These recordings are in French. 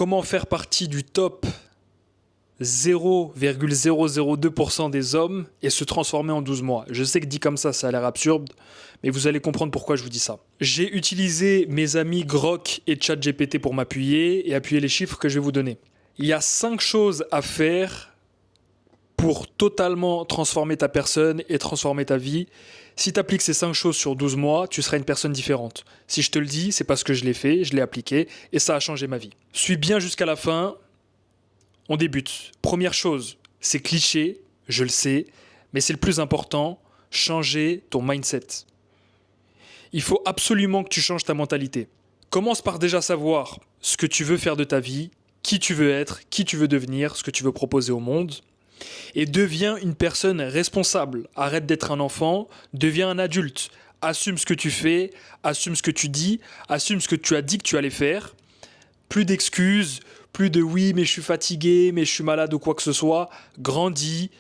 Comment faire partie du top 0,002% des hommes et se transformer en 12 mois. Je sais que dit comme ça a l'air absurde, mais vous allez comprendre pourquoi je vous dis ça. J'ai utilisé mes amis Grok et ChatGPT pour m'appuyer et appuyer les chiffres que je vais vous donner. Il y a 5 choses à faire pour totalement transformer ta personne et transformer ta vie. Si tu appliques ces 5 choses sur 12 mois, tu seras une personne différente. Si je te le dis, c'est parce que je l'ai fait, je l'ai appliqué et ça a changé ma vie. Suis bien jusqu'à la fin. On débute. Première chose, c'est cliché, je le sais, mais c'est le plus important, changer ton mindset. Il faut absolument que tu changes ta mentalité. Commence par déjà savoir ce que tu veux faire de ta vie, qui tu veux être, qui tu veux devenir, ce que tu veux proposer au monde. Et deviens une personne responsable. Arrête d'être un enfant, deviens un adulte. Assume ce que tu fais, assume ce que tu dis, assume ce que tu as dit que tu allais faire. Plus d'excuses, plus de oui, mais je suis fatigué, mais je suis malade ou quoi que ce soit. Grandis,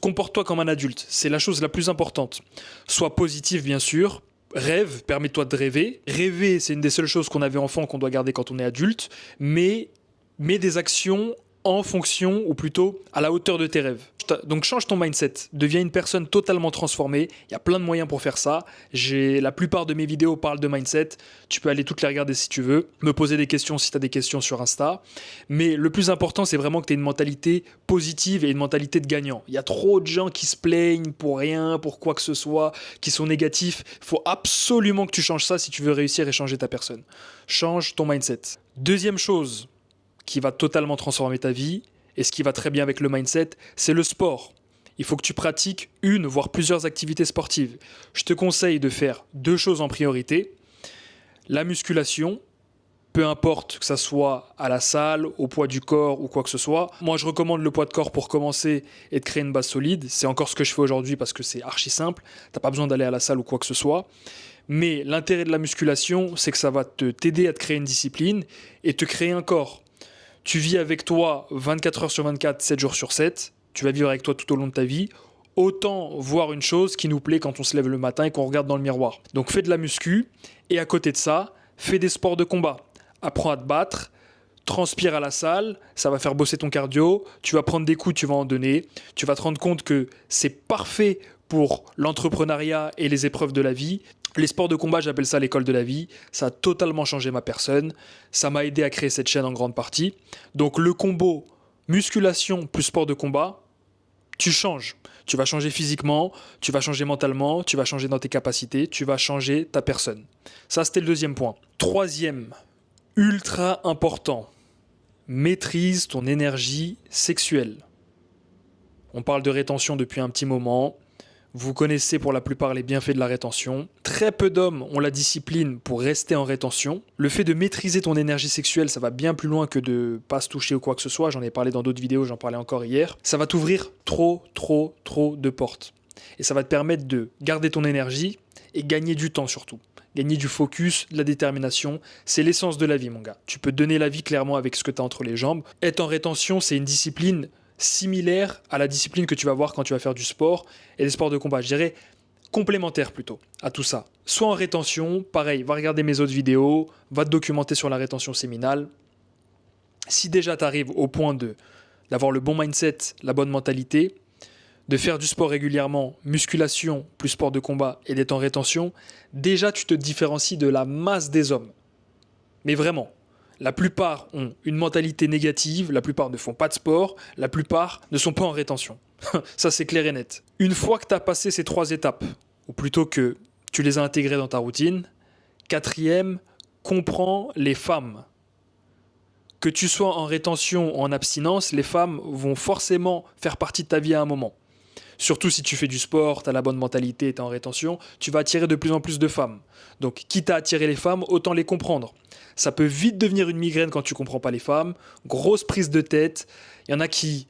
comporte-toi comme un adulte. C'est la chose la plus importante. Sois positif, bien sûr. Rêve, permets-toi de rêver. Rêver, c'est une des seules choses qu'on avait enfant qu'on doit garder quand on est adulte. Mais mets des actions en fonction, ou plutôt à la hauteur de tes rêves. Donc change ton mindset, deviens une personne totalement transformée. Il y a plein de moyens pour faire ça. La plupart de mes vidéos parlent de mindset. Tu peux aller toutes les regarder si tu veux. Me poser des questions si tu as des questions sur Insta. Mais le plus important, c'est vraiment que tu aies une mentalité positive et une mentalité de gagnant. Il y a trop de gens qui se plaignent pour rien, pour quoi que ce soit, qui sont négatifs. Il faut absolument que tu changes ça si tu veux réussir et changer ta personne. Change ton mindset. Deuxième chose qui va totalement transformer ta vie, et ce qui va très bien avec le mindset, c'est le sport. Il faut que tu pratiques une, voire plusieurs activités sportives. Je te conseille de faire 2 choses en priorité. La musculation, peu importe que ça soit à la salle, au poids du corps ou quoi que ce soit. Moi, je recommande le poids de corps pour commencer et de créer une base solide. C'est encore ce que je fais aujourd'hui parce que c'est archi simple. Tu n'as pas besoin d'aller à la salle ou quoi que ce soit. Mais l'intérêt de la musculation, c'est que ça va t'aider à te créer une discipline et te créer un corps. Tu vis avec toi 24 heures sur 24, 7 jours sur 7. Tu vas vivre avec toi tout au long de ta vie. Autant voir une chose qui nous plaît quand on se lève le matin et qu'on regarde dans le miroir. Donc fais de la muscu et à côté de ça, fais des sports de combat. Apprends à te battre, transpire à la salle, ça va faire bosser ton cardio. Tu vas prendre des coups, tu vas en donner. Tu vas te rendre compte que c'est parfait pour l'entrepreneuriat et les épreuves de la vie. Les sports de combat, j'appelle ça l'école de la vie. Ça a totalement changé ma personne. Ça m'a aidé à créer cette chaîne en grande partie. Donc le combo musculation plus sport de combat, tu changes. Tu vas changer physiquement, tu vas changer mentalement, tu vas changer dans tes capacités, tu vas changer ta personne. Ça, c'était le deuxième point. Troisième, ultra important, maîtrise ton énergie sexuelle. On parle de rétention depuis un petit moment. Vous connaissez pour la plupart les bienfaits de la rétention. Très peu d'hommes ont la discipline pour rester en rétention. Le fait de maîtriser ton énergie sexuelle, ça va bien plus loin que de ne pas se toucher ou quoi que ce soit. J'en ai parlé dans d'autres vidéos, j'en parlais encore hier. Ça va t'ouvrir trop de portes. Et ça va te permettre de garder ton énergie et gagner du temps surtout. Gagner du focus, de la détermination. C'est l'essence de la vie, mon gars. Tu peux donner la vie clairement avec ce que tu as entre les jambes. Être en rétention, c'est une discipline similaire à la discipline que tu vas voir quand tu vas faire du sport et des sports de combat. Je dirais complémentaire plutôt à tout ça. Soit en rétention, pareil, va regarder mes autres vidéos, va te documenter sur la rétention séminale. Si déjà tu arrives au point d'avoir le bon mindset, la bonne mentalité, de faire du sport régulièrement, musculation plus sport de combat et d'être en rétention, déjà tu te différencies de la masse des hommes. Mais vraiment. La plupart ont une mentalité négative, la plupart ne font pas de sport, la plupart ne sont pas en rétention. Ça, c'est clair et net. Une fois que tu as passé ces 3 étapes, ou plutôt que tu les as intégrées dans ta routine, 4e, comprends les femmes. Que tu sois en rétention ou en abstinence, les femmes vont forcément faire partie de ta vie à un moment. Surtout si tu fais du sport, tu as la bonne mentalité, tu es en rétention, tu vas attirer de plus en plus de femmes. Donc, quitte à attirer les femmes, autant les comprendre. Ça peut vite devenir une migraine quand tu ne comprends pas les femmes. Grosse prise de tête. Il y en a qui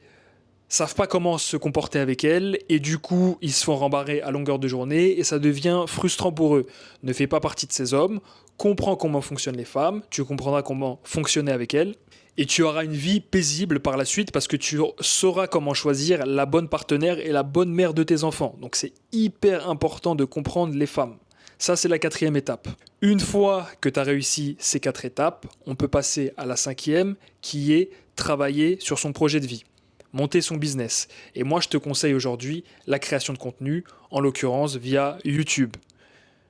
savent pas comment se comporter avec elles et du coup, ils se font rembarrer à longueur de journée et ça devient frustrant pour eux. Ne fais pas partie de ces hommes. Comprends comment fonctionnent les femmes. Tu comprendras comment fonctionner avec elles. Et tu auras une vie paisible par la suite parce que tu sauras comment choisir la bonne partenaire et la bonne mère de tes enfants. Donc c'est hyper important de comprendre les femmes. Ça, c'est la 4e étape. Une fois que tu as réussi ces 4 étapes, on peut passer à la 5e qui est travailler sur son projet de vie, monter son business. Et moi, je te conseille aujourd'hui la création de contenu, en l'occurrence via YouTube.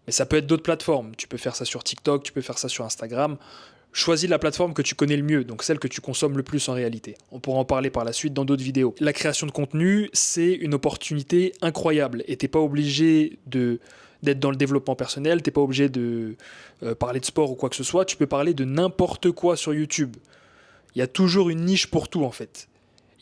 Mais ça peut être d'autres plateformes. Tu peux faire ça sur TikTok, tu peux faire ça sur Instagram. Choisis la plateforme que tu connais le mieux, donc celle que tu consommes le plus en réalité. On pourra en parler par la suite dans d'autres vidéos. La création de contenu, c'est une opportunité incroyable et tu n'es pas obligé d'être dans le développement personnel, tu n'es pas obligé de parler de sport ou quoi que ce soit, tu peux parler de n'importe quoi sur YouTube. Il y a toujours une niche pour tout en fait.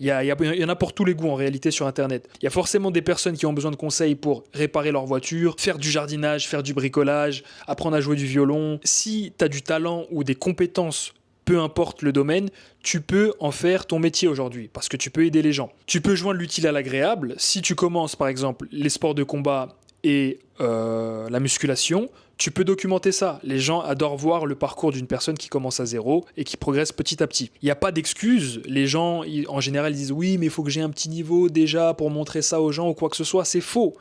Il y en a pour tous les goûts en réalité sur Internet. Il y a forcément des personnes qui ont besoin de conseils pour réparer leur voiture, faire du jardinage, faire du bricolage, apprendre à jouer du violon. Si tu as du talent ou des compétences, peu importe le domaine, tu peux en faire ton métier aujourd'hui parce que tu peux aider les gens. Tu peux joindre l'utile à l'agréable. Si tu commences par exemple les sports de combat et la musculation, tu peux documenter ça. Les gens adorent voir le parcours d'une personne qui commence à zéro et qui progresse petit à petit. Il n'y a pas d'excuses. Les gens, en général, ils disent « Oui, mais il faut que j'ai un petit niveau déjà pour montrer ça aux gens ou quoi que ce soit. » C'est faux.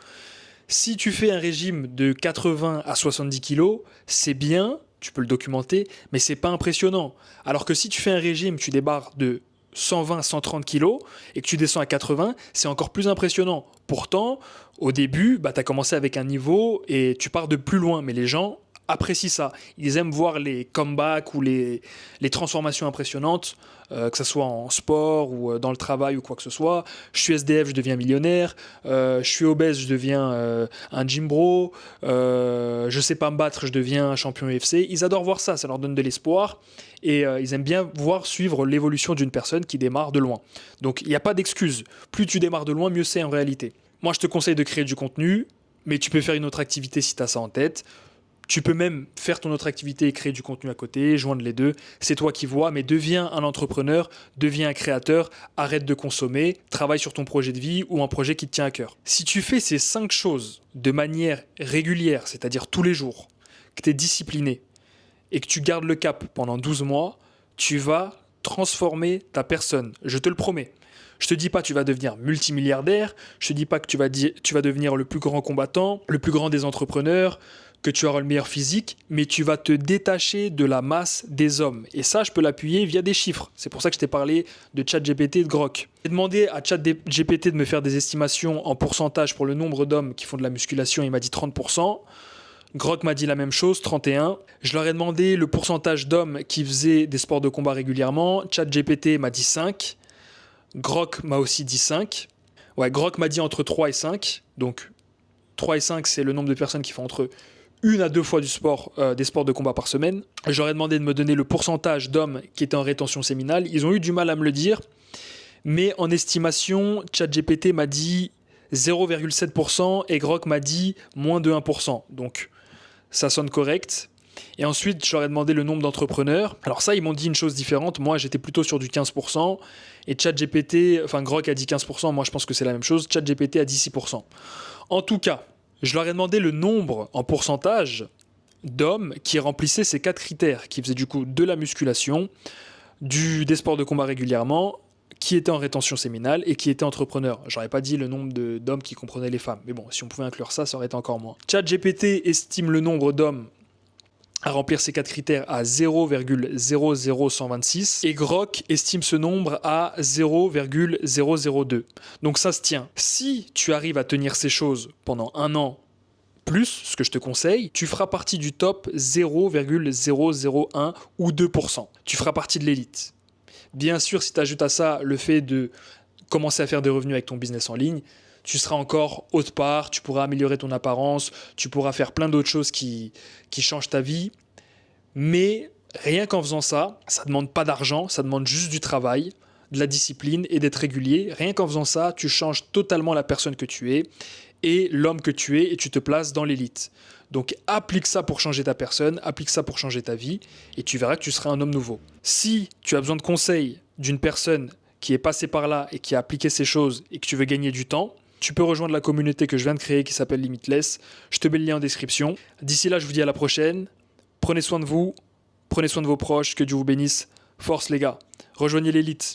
Si tu fais un régime de 80 à 70 kilos, c'est bien, tu peux le documenter, mais c'est pas impressionnant. Alors que si tu fais un régime, tu débarres de 120, 130 kilos et que tu descends à 80, c'est encore plus impressionnant. Pourtant, au début, tu as commencé avec un niveau et tu pars de plus loin, mais les gens apprécient ça. Ils aiment voir les comebacks ou les transformations impressionnantes, que ce soit en sport ou dans le travail ou quoi que ce soit. Je suis SDF, je deviens millionnaire. Je suis obèse, je deviens un gym bro. Je sais pas me battre, je deviens champion UFC. Ils adorent voir ça, ça leur donne de l'espoir. Et ils aiment bien suivre l'évolution d'une personne qui démarre de loin. Donc il n'y a pas d'excuse. Plus tu démarres de loin, mieux c'est en réalité. Moi, je te conseille de créer du contenu, mais tu peux faire une autre activité si tu as ça en tête. Tu peux même faire ton autre activité et créer du contenu à côté, joindre les deux. C'est toi qui vois, mais deviens un entrepreneur, deviens un créateur, arrête de consommer, travaille sur ton projet de vie ou un projet qui te tient à cœur. Si tu fais ces 5 choses de manière régulière, c'est-à-dire tous les jours, que tu es discipliné et que tu gardes le cap pendant 12 mois, tu vas transformer ta personne. Je te le promets. Je te dis pas que tu vas devenir multimilliardaire, je te dis pas que tu vas devenir le plus grand combattant, le plus grand des entrepreneurs, que tu auras le meilleur physique, mais tu vas te détacher de la masse des hommes. Et ça, je peux l'appuyer via des chiffres. C'est pour ça que je t'ai parlé de ChatGPT et de Grok. J'ai demandé à ChatGPT de me faire des estimations en pourcentage pour le nombre d'hommes qui font de la musculation. Il m'a dit 30%. Grok m'a dit la même chose, 31%. Je leur ai demandé le pourcentage d'hommes qui faisaient des sports de combat régulièrement. ChatGPT m'a dit 5%. Grok m'a aussi dit 5%. Ouais, Grok m'a dit entre 3 et 5. Donc 3 et 5, c'est le nombre de personnes qui font entre 1 à 2 fois des sports de combat par semaine. Je leur ai demandé de me donner le pourcentage d'hommes qui étaient en rétention séminale. Ils ont eu du mal à me le dire. Mais en estimation, ChatGPT m'a dit 0,7% et Grok m'a dit moins de 1%. Donc ça sonne correct. Et ensuite, je leur ai demandé le nombre d'entrepreneurs. Alors ça, ils m'ont dit une chose différente. Moi, j'étais plutôt sur du 15%. Et Grok a dit 15%. Moi, je pense que c'est la même chose. ChatGPT a dit 6%. En tout cas, je leur ai demandé le nombre en pourcentage d'hommes qui remplissaient ces 4 critères, qui faisaient du coup de la musculation, des sports de combat régulièrement, qui étaient en rétention séminale et qui étaient entrepreneurs. J'aurais pas dit le nombre d'hommes qui comprenaient les femmes. Mais bon, si on pouvait inclure ça, ça aurait été encore moins. ChatGPT estime le nombre d'hommes à remplir ces 4 critères à 0,00126 et Grok estime ce nombre à 0,002. Donc ça se tient. Si tu arrives à tenir ces choses pendant 1 an plus, ce que je te conseille, tu feras partie du top 0,001 ou 2%. Tu feras partie de l'élite. Bien sûr, si tu ajoutes à ça le fait de commencer à faire des revenus avec ton business en ligne, tu seras encore haute part, tu pourras améliorer ton apparence, tu pourras faire plein d'autres choses qui changent ta vie. Mais rien qu'en faisant ça, ça ne demande pas d'argent, ça demande juste du travail, de la discipline et d'être régulier. Rien qu'en faisant ça, tu changes totalement la personne que tu es et l'homme que tu es et tu te places dans l'élite. Donc applique ça pour changer ta personne, applique ça pour changer ta vie et tu verras que tu seras un homme nouveau. Si tu as besoin de conseils d'une personne qui est passée par là et qui a appliqué ces choses et que tu veux gagner du temps, tu peux rejoindre la communauté que je viens de créer qui s'appelle Limitless. Je te mets le lien en description. D'ici là, je vous dis à la prochaine. Prenez soin de vous, prenez soin de vos proches, que Dieu vous bénisse. Force les gars, rejoignez l'élite.